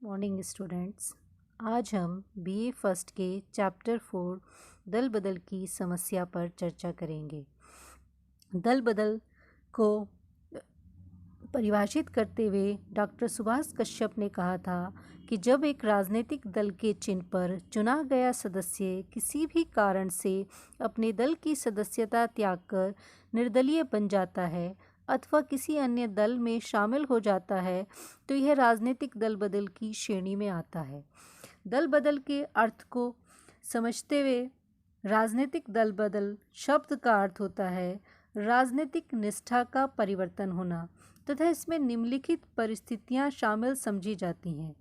Morning students. आज हम BA first के चैप्टर 4 दल बदल की समस्या पर चर्चा करेंगे। दल बदल को परिभाषित करते हुए डॉक्टर सुभाष कश्यप ने कहा था कि जब एक राजनीतिक दल के चिन्ह पर चुना गया सदस्य किसी भी कारण से अपने दल की सदस्यता त्याग कर निर्दलीय बन जाता है अथवा किसी अन्य दल में शामिल हो जाता है तो यह राजनीतिक दल बदल की श्रेणी में आता है। दल बदल के अर्थ को समझते हुए राजनीतिक दल बदल शब्द का अर्थ होता है राजनीतिक निष्ठा का परिवर्तन होना तथा इसमें निम्नलिखित परिस्थितियां शामिल समझी जाती हैं,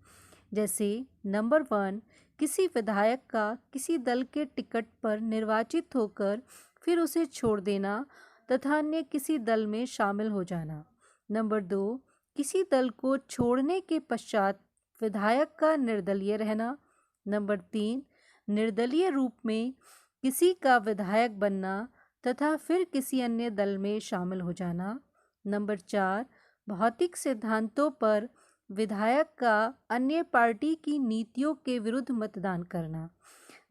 जैसे नंबर 1, किसी विधायक का किसी दल के टिकट पर निर्वाचित होकर फिर उसे छोड़ देना तथा अन्य किसी दल में शामिल हो जाना। नंबर 2, किसी दल को छोड़ने के पश्चात विधायक का निर्दलीय रहना। नंबर 3, निर्दलीय रूप में किसी का विधायक बनना तथा फिर किसी अन्य दल में शामिल हो जाना। नंबर 4, भौतिक सिद्धांतों पर विधायक का अन्य पार्टी की नीतियों के विरुद्ध मतदान करना।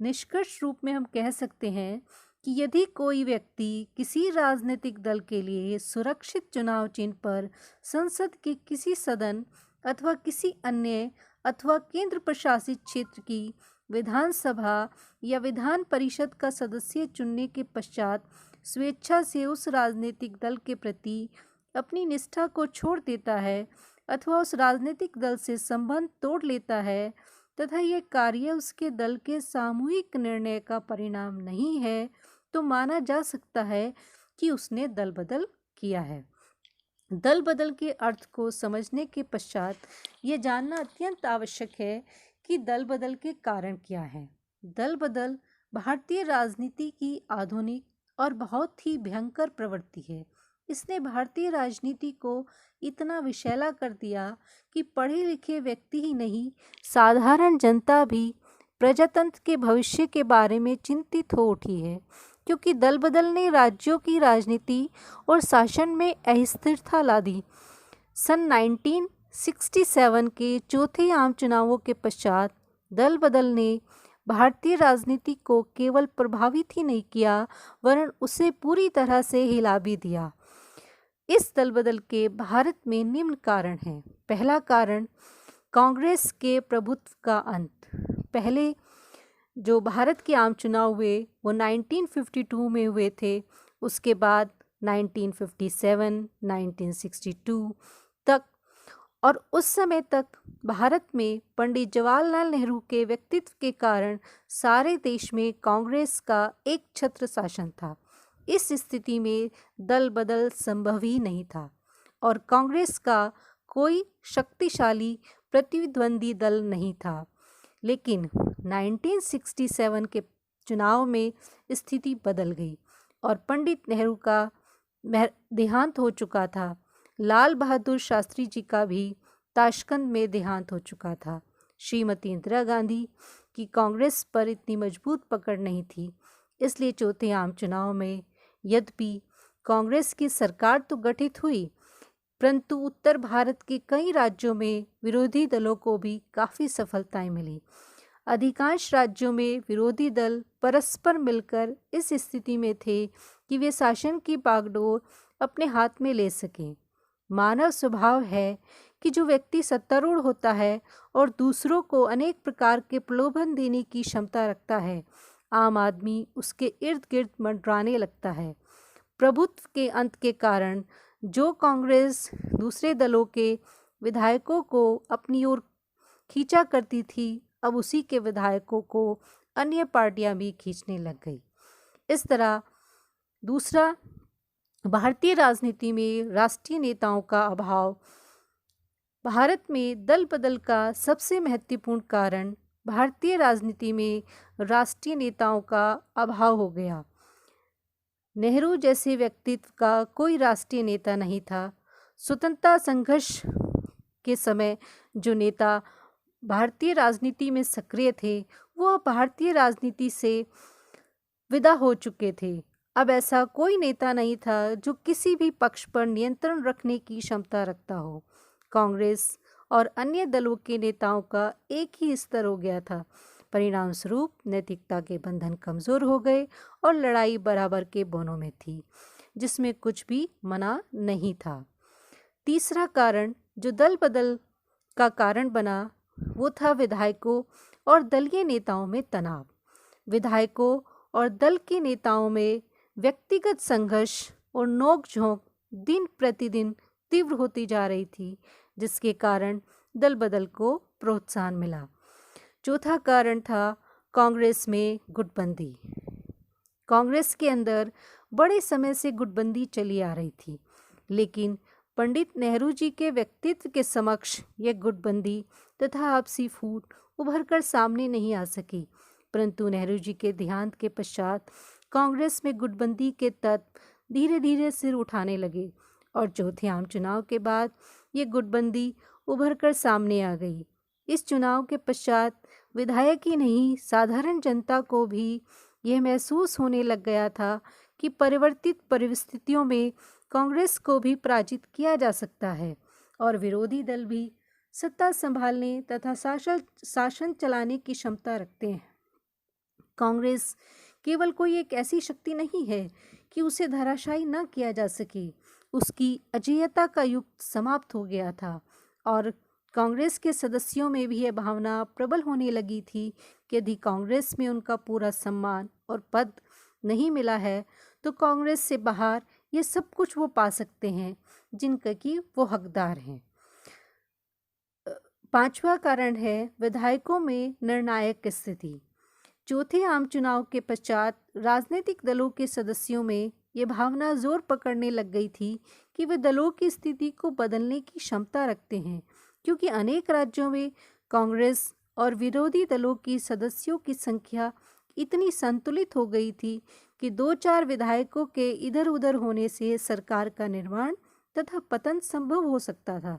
निष्कर्ष रूप में हम कह सकते हैं कि यदि कोई व्यक्ति किसी राजनीतिक दल के लिए सुरक्षित चुनाव चिन्ह पर संसद के किसी सदन अथवा किसी अन्य अथवा केंद्र प्रशासित क्षेत्र की विधानसभा या विधान परिषद का सदस्य चुनने के पश्चात स्वेच्छा से उस राजनीतिक दल के प्रति अपनी निष्ठा को छोड़ देता है अथवा उस राजनीतिक दल से संबंध तोड़ लेता है तथा यह कार्य उसके दल के सामूहिक निर्णय का परिणाम नहीं है तो माना जा सकता है कि उसने दल बदल किया है। दल बदल के अर्थ को समझने के पश्चात ये जानना अत्यंत आवश्यक है कि दल बदल के कारण क्या हैं। दल बदल भारतीय राजनीति की आधुनिक और बहुत ही भयंकर प्रवृत्ति है। इसने भारतीय राजनीति को इतना विषैला कर दिया कि पढ़े लिखे व्यक्ति ही नहीं, साधारण जनता भी प्रजातंत्र के भविष्य के बारे में चिंतित हो उठी है, क्योंकि दल बदल ने राज्यों की राजनीति और शासन में अस्थिरता ला दी। सन 1967 के चौथे आम चुनावों के पश्चात दल बदल ने भारतीय राजनीति को केवल प्रभावित ही नहीं किया वरन उसे पूरी तरह से हिला भी दिया। इस दल बदल के भारत में निम्न कारण हैं। पहला कारण, कांग्रेस के प्रभुत्व का अंत। पहले जो भारत के आम चुनाव हुए वो 1952 में हुए थे, उसके बाद 1957, 1962 तक, और उस समय तक भारत में पंडित जवाहरलाल नेहरू के व्यक्तित्व के कारण सारे देश में कांग्रेस का एक छत्र शासन था। इस स्थिति में दल बदल संभव ही नहीं था और कांग्रेस का कोई शक्तिशाली प्रतिद्वंदी दल नहीं था। लेकिन 1967 के चुनाव में स्थिति बदल गई और पंडित नेहरू का देहांत हो चुका था। लाल बहादुर शास्त्री जी का भी ताशकंद में देहांत हो चुका था। श्रीमती इंदिरा गांधी की कांग्रेस पर इतनी मजबूत पकड़ नहीं थी, इसलिए चौथे आम चुनाव में यद्यपि कांग्रेस की सरकार तो गठित हुई, परंतु उत्तर भारत के कई राज्यों में विरोधी दलों को भी काफ़ी सफलताएं मिली। अधिकांश राज्यों में विरोधी दल परस्पर मिलकर इस स्थिति में थे कि वे शासन की बागडोर अपने हाथ में ले सकें। मानव स्वभाव है कि जो व्यक्ति सत्तारूढ़ होता है और दूसरों को अनेक प्रकार के प्रलोभन देने की क्षमता रखता है, आम आदमी उसके इर्द गिर्द मंडराने लगता है। प्रभुत्व के अंत के कारण जो कांग्रेस दूसरे दलों के विधायकों को अपनी ओर खींचा करती थी, अब उसी के विधायकों को अन्य पार्टियां भी खींचने लग गई। इस तरह दूसरा, भारतीय राजनीति में राष्ट्रीय नेताओं का अभाव। भारत में दल बदल का सबसे महत्वपूर्ण कारण भारतीय राजनीति में राष्ट्रीय नेताओं का अभाव हो गया। नेहरू जैसे व्यक्तित्व का कोई राष्ट्रीय नेता नहीं था। स्वतंत्रता संघर्ष के समय जो नेता भारतीय राजनीति में सक्रिय थे वो भारतीय राजनीति से विदा हो चुके थे। अब ऐसा कोई नेता नहीं था जो किसी भी पक्ष पर नियंत्रण रखने की क्षमता रखता हो। कांग्रेस और अन्य दलों के नेताओं का एक ही स्तर हो गया था। परिणाम स्वरूप नैतिकता के बंधन कमजोर हो गए और लड़ाई बराबर के बोनों में थी, जिसमें कुछ भी मना नहीं था। तीसरा कारण जो दल बदल का कारण बना वो था विधायकों और दलीय नेताओं में तनाव। विधायकों और दल के नेताओं में व्यक्तिगत संघर्ष और नोक-झोंक दिन प्रतिदिन तीव्र होती जा रही थी, जिसके कारण दल बदल को प्रोत्साहन मिला। चौथा कारण था कांग्रेस में गुटबंदी। कांग्रेस के अंदर बड़े समय से गुटबंदी चली आ रही थी, लेकिन पंडित नेहरू जी के व्यक्तित्व के समक्ष यह गुटबंदी तथा आपसी फूट उभरकर सामने नहीं आ सकी। परंतु नेहरू जी के देहांत के पश्चात कांग्रेस में गुटबंदी के तत्व धीरे धीरे सिर उठाने लगे और चौथे आम चुनाव के बाद ये गुटबंदी उभरकर सामने आ गई। इस चुनाव के पश्चात विधायक ही नहीं, साधारण जनता को भी यह महसूस होने लग गया था कि परिवर्तित परिस्थितियों में कांग्रेस को भी पराजित किया जा सकता है और विरोधी दल भी सत्ता संभालने तथा शासन चलाने की क्षमता रखते हैं। कांग्रेस केवल कोई एक ऐसी शक्ति नहीं है कि उसे धराशायी न किया जा सके। उसकी अजेयता का युग समाप्त हो गया था और कांग्रेस के सदस्यों में भी यह भावना प्रबल होने लगी थी कि यदि कांग्रेस में उनका पूरा सम्मान और पद नहीं मिला है तो कांग्रेस से बाहर ये सब कुछ वो पा सकते हैं जिनका कि वो हकदार हैं। पांचवा कारण है विधायकों में निर्णायक स्थिति। चौथे आम चुनाव के पश्चात राजनीतिक दलों के सदस्यों में ये भावना जोर पकड़ने लग गई थी कि वे दलों की स्थिति को बदलने की क्षमता रखते हैं, क्योंकि अनेक राज्यों में कांग्रेस और विरोधी दलों की सदस्यों की संख्या इतनी संतुलित हो गई थी कि 2-4 विधायकों के इधर उधर होने से सरकार का निर्माण तथा पतन संभव हो सकता था।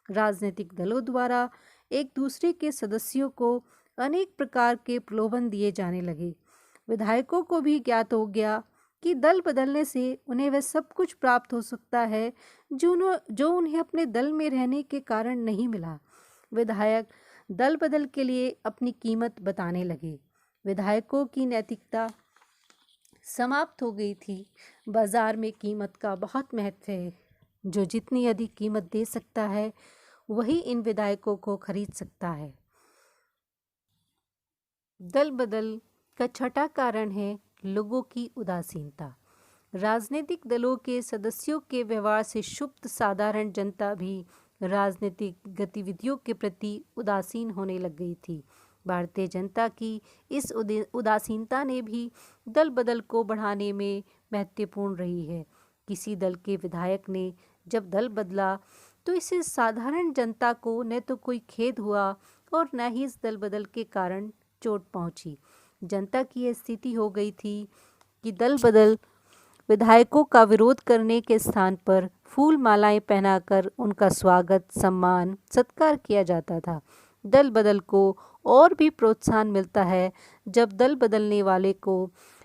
राजनीतिक दलों द्वारा एक दूसरे के सदस्यों को अनेक प्रकार के प्रलोभन दिए जाने लगे। विधायकों को भी ज्ञात हो गया कि दल बदलने से उन्हें वह सब कुछ प्राप्त हो सकता है जो उन्हें अपने दल में रहने के कारण नहीं मिला। विधायक दल बदल के लिए अपनी कीमत बताने लगे। विधायकों की नैतिकता समाप्त हो गई थी। बाजार में कीमत का बहुत महत्व है। जो जितनी अधिक कीमत दे सकता है वही इन विधायकों को खरीद सकता है। दल बदल का छठा कारण है लोगों की उदासीनता। राजनीतिक दलों के सदस्यों के व्यवहार से क्षुब्ध साधारण जनता भी राजनीतिक गतिविधियों के प्रति उदासीन होने लग गई थी। भारतीय जनता की इस उदासीनता ने भी दल बदल को बढ़ाने में महत्वपूर्ण रही है। किसी दल के विधायक ने जब दल बदला तो इससे साधारण जनता को न तो कोई खेद हुआ और न ही इस दल बदल के कारण चोट पहुंची। जनता की यह स्थिति हो गई थी कि दल बदल विधायकों का विरोध करने के स्थान पर फूल मालाएं पहनाकर उनका स्वागत, सम्मान, सत्कार किया जाता था। दल बदल को और भी प्रोत्साहन मिलता है जब दल बदलने वाले को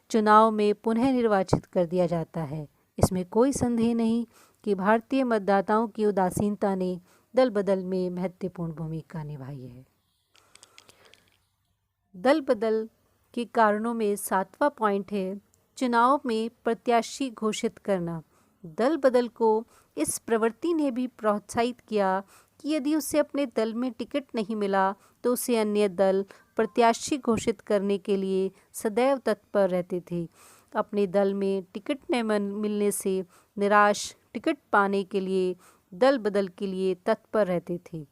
चुनाव में पुनः निर्वाचित कर दिया जाता है। इसमें कोई संदेह नहीं कि भारतीय मतदाताओं की उदासीनता ने दल बदल में महत्वपूर्ण भूमिका निभाई है। दल बदल के कारणों में 7वां पॉइंट है चुनाव में प्रत्याशी घोषित करना। दल बदल को इस प्रवृत्ति ने भी प्रोत्साहित किया कि यदि उसे अपने दल में टिकट नहीं मिला तो उसे अन्य दल प्रत्याशी घोषित करने के लिए सदैव तत्पर रहते थे। अपने दल में टिकट न मिलने से निराश टिकट पाने के लिए दल बदल के लिए तत्पर रहते थे।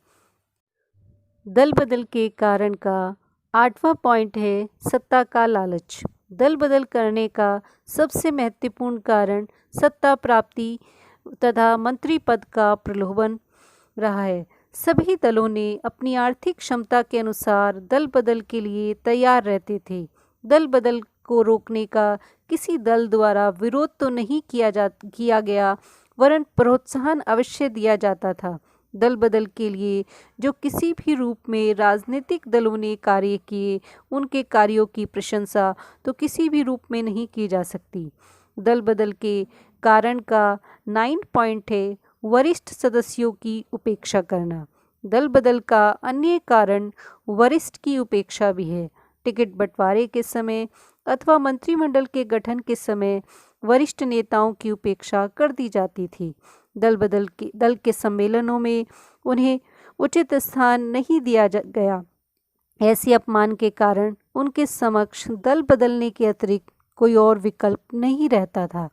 दल बदल के कारण का 8वां पॉइंट है सत्ता का लालच। दल बदल करने का सबसे महत्वपूर्ण कारण सत्ता प्राप्ति तथा मंत्री पद का प्रलोभन रहा है। सभी दलों ने अपनी आर्थिक क्षमता के अनुसार दल बदल के लिए तैयार रहते थे। दल बदल को रोकने का किसी दल द्वारा विरोध तो नहीं किया गया, वरन प्रोत्साहन अवश्य दिया जाता था। दल बदल के लिए जो किसी भी रूप में राजनीतिक दलों ने कार्य किए, उनके कार्यों की प्रशंसा तो किसी भी रूप में नहीं की जा सकती। दल बदल के कारण का 9 पॉइंट है वरिष्ठ सदस्यों की उपेक्षा करना। दल बदल का अन्य कारण वरिष्ठ की उपेक्षा भी है। टिकट बंटवारे के समय अथवा मंत्रिमंडल के गठन के समय वरिष्ठ नेताओं की उपेक्षा कर दी जाती थी। दल के सम्मेलनों में उन्हें उचित स्थान नहीं दिया गया। ऐसे अपमान के कारण उनके समक्ष दल बदलने के अतिरिक्त कोई और विकल्प नहीं रहता था।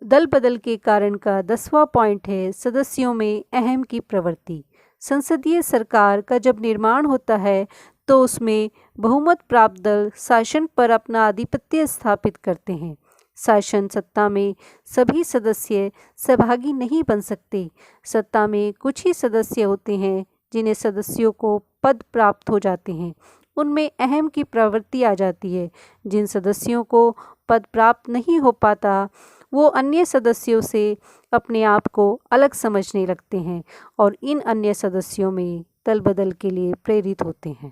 दल बदल के कारण का 10वां पॉइंट है सदस्यों में अहम की प्रवृत्ति। संसदीय सरकार का जब निर्माण होता है तो उसमें बहुमत प्राप्त दल शासन पर अपना आधिपत्य स्थापित करते हैं। शासन सत्ता में सभी सदस्य सहभागी नहीं बन सकते। सत्ता में कुछ ही सदस्य होते हैं जिन्हें सदस्यों को पद प्राप्त हो जाते हैं। उनमें अहम की प्रवृत्ति आ जाती है। जिन सदस्यों को पद प्राप्त नहीं हो पाता वो अन्य सदस्यों से अपने आप को अलग समझने लगते हैं और इन अन्य सदस्यों में दल बदल के लिए प्रेरित होते हैं।